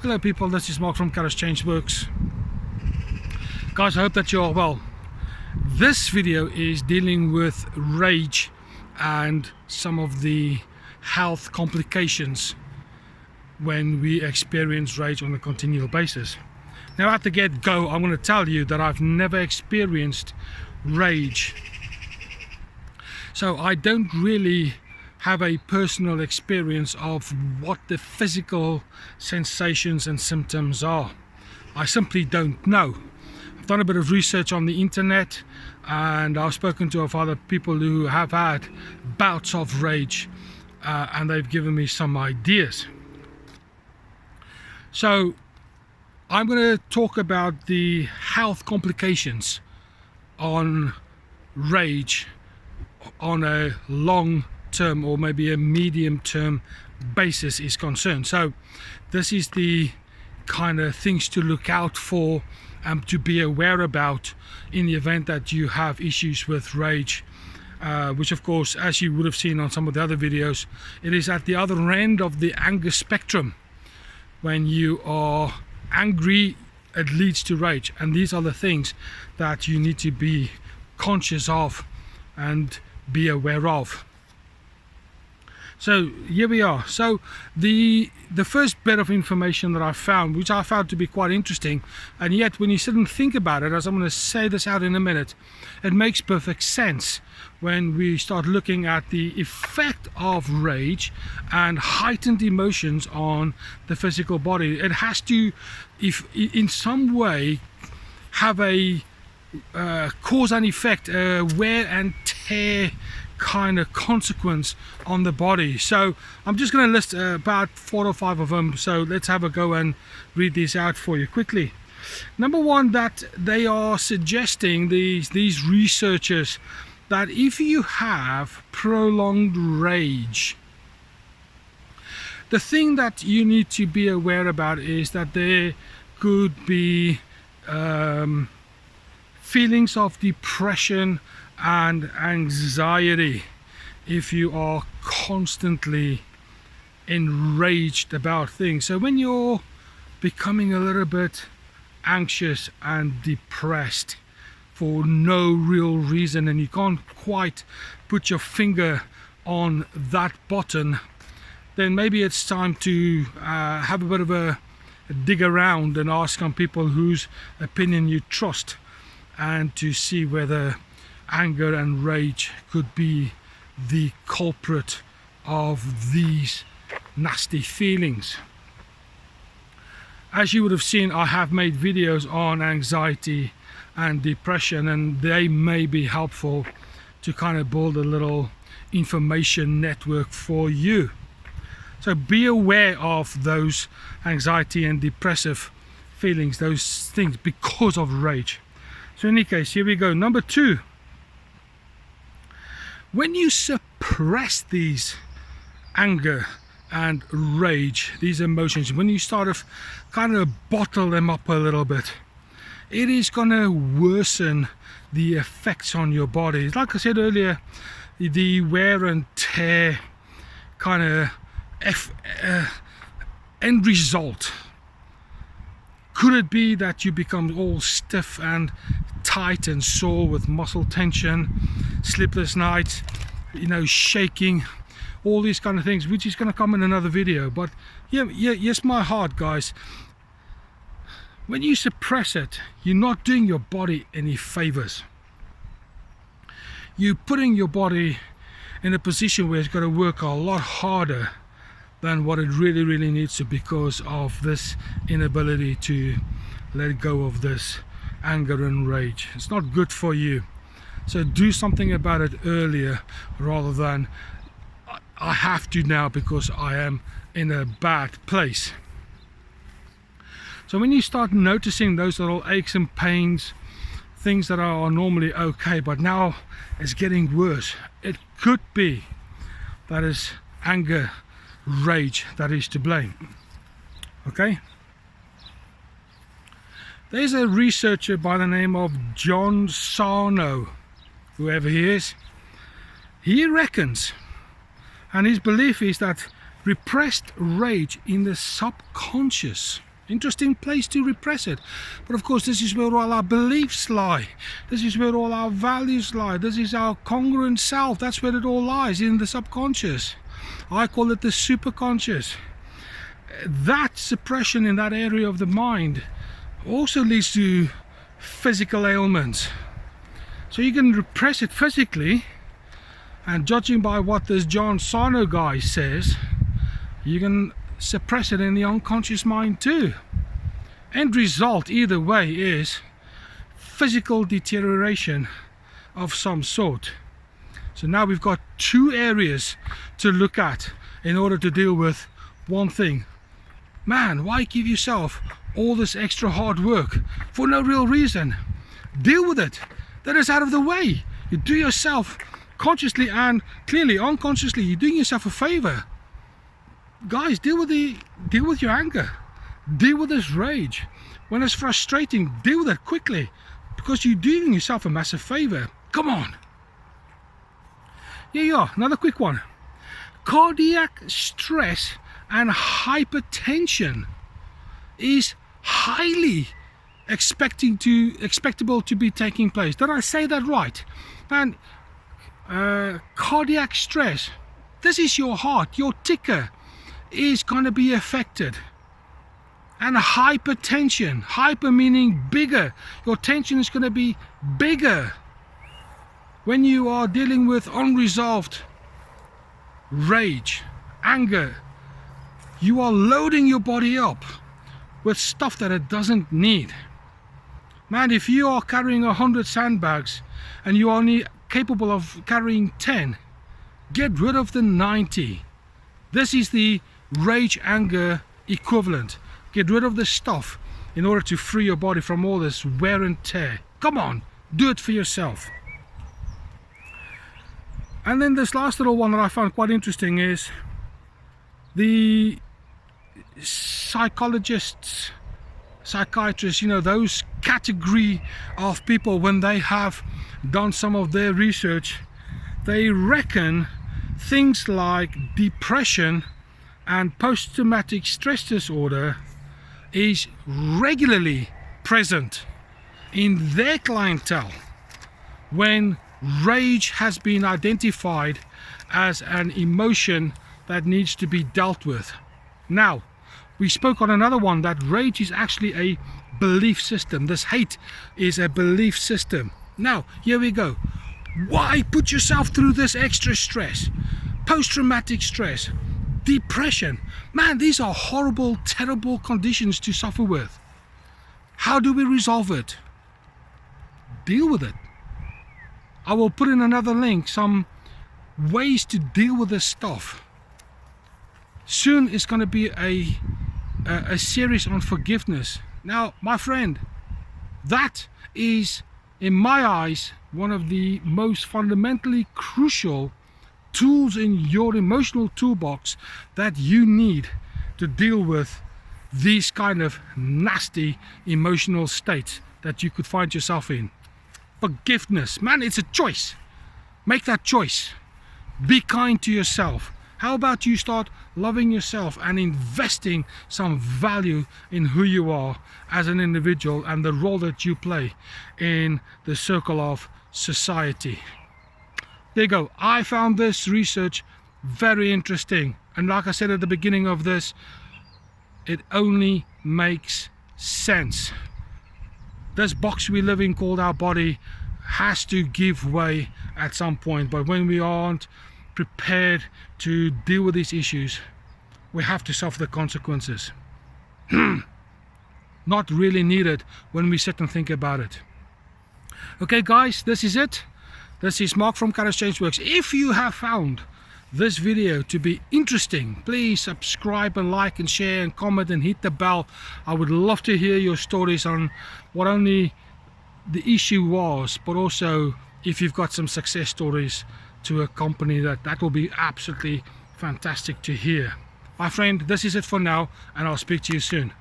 Hello people, this is Mark from Colors Change Works. Guys, I hope that you're well. This video is dealing with rage and some of the health complications when we experience rage on a continual basis. Now at the get-go, I'm going to tell you that I've never experienced rage. So I don't really have a personal experience of what the physical sensations and symptoms are. I simply don't know. I've done a bit of research on the internet and I've spoken to other people who have had bouts of rage and they've given me some ideas. So I'm going to talk about the health complications on rage on a long term or maybe a medium term basis is concerned. So this is the kind of things to look out for and to be aware about in the event that you have issues with rage, which of course, as you would have seen on some of the other videos, it is at the other end of the anger spectrum. When you are angry, it leads to rage, and these are the things that you need to be conscious of and be aware of. So here we are. So the first bit of information that I found, which I found to be quite interesting, and yet when you sit and think about it, as I'm going to say this out in a minute, it makes perfect sense when we start looking at the effect of rage and heightened emotions on the physical body. It has to, if in some way, have a cause and effect, wear and tear kind of consequence on the body. So I'm just going to list about 4 or 5 of them, so let's have a go and read these out for you quickly. Number one, that they are suggesting, these researchers, that if you have prolonged rage, the thing that you need to be aware about is that there could be feelings of depression and anxiety if you are constantly enraged about things. So when you're becoming a little bit anxious and depressed for no real reason and you can't quite put your finger on that button, then maybe it's time to have a bit of a dig around and ask some people whose opinion you trust, and to see whether anger and rage could be the culprit of these nasty feelings. As you would have seen, I have made videos on anxiety and depression, and they may be helpful to kind of build a little information network for you. So be aware of those anxiety and depressive feelings, those things, because of rage. So in any case, here we go. Number 2, when you suppress these anger and rage, these emotions, when you start to kind of bottle them up a little bit, it is going to worsen the effects on your body. Like I said earlier, the wear and tear kind of end result. Could it be that you become all stiff and tight and sore with muscle tension, sleepless nights, shaking, all these kind of things, which is going to come in another video. But yes, my heart, guys, when you suppress it, you're not doing your body any favors. You're putting your body in a position where it's got to work a lot harder than what it really needs to, because of this inability to let go of this anger and rage. It's not good for you. So do something about it earlier, rather than I have to now because I am in a bad place. So when you start noticing those little aches and pains, things that are normally okay but now it's getting worse, it could be that is anger, rage that is to blame. Okay, there's a researcher by the name of John Sarno, whoever he is. He reckons, and his belief is, that repressed rage in the subconscious Interesting place to repress it. But of course, this is where all our beliefs lie. This is where all our values lie. This is our congruent self. That's where it all lies, in the subconscious. I call it the superconscious. That suppression in that area of the mind also leads to physical ailments. So you can repress it physically, and judging by what this John Sarno guy says, you can suppress it in the unconscious mind too. End result either way is physical deterioration of some sort. So now we've got two areas to look at in order to deal with one thing. Man, why give yourself all this extra hard work for no real reason? Deal with it. That is out of the way. You do yourself consciously and clearly unconsciously, you're doing yourself a favor. Guys, deal with your anger. Deal with this rage. When it's frustrating, deal with it quickly, because you're doing yourself a massive favor. Come on. Here you are, another quick one. Cardiac stress and hypertension is highly expectable to be taking place. Did I say that right? And cardiac stress, this is your heart, your ticker is going to be affected. And hypertension, hyper meaning bigger, your tension is going to be bigger when you are dealing with unresolved rage, anger. You are loading your body up with stuff that it doesn't need. Man, if you are carrying 100 sandbags and you're only capable of carrying 10, get rid of the 90. This is the rage anger equivalent. Get rid of the stuff in order to free your body from all this wear and tear. Come on, do it for yourself. And then this last little one that I found quite interesting is the psychologists, psychiatrists, you know, those category of people, when they have done some of their research, they reckon things like depression and post-traumatic stress disorder is regularly present in their clientele when rage has been identified as an emotion that needs to be dealt with. Now, we spoke on another one that rage is actually a belief system. This hate is a belief system. Now, here we go. Why put yourself through this extra stress? Post-traumatic stress, depression. Man, these are horrible, terrible conditions to suffer with. How do we resolve it? Deal with it. I will put in another link, some ways to deal with this stuff. Soon it's going to be a series on forgiveness. Now, my friend, that is, in my eyes, one of the most fundamentally crucial tools in your emotional toolbox that you need to deal with these kind of nasty emotional states that you could find yourself in. Forgiveness, man, it's a choice. Make that choice. Be kind to yourself. How about you start loving yourself and investing some value in who you are as an individual and the role that you play in the circle of society. There you go. I found this research very interesting, and like I said at the beginning of this, it only makes sense. This box we live in called our body has to give way at some point, but when we aren't prepared to deal with these issues, we have to suffer the consequences. Not really needed when we sit and think about it. Okay guys, this is it. This is Mark from Kairos Changeworks. If you have found this video to be interesting, please subscribe and like and share and comment and hit the bell. I would love to hear your stories on what only the issue was, but also if you've got some success stories to accompany that will be absolutely fantastic to hear. My friend, this is it for now, and I'll speak to you soon.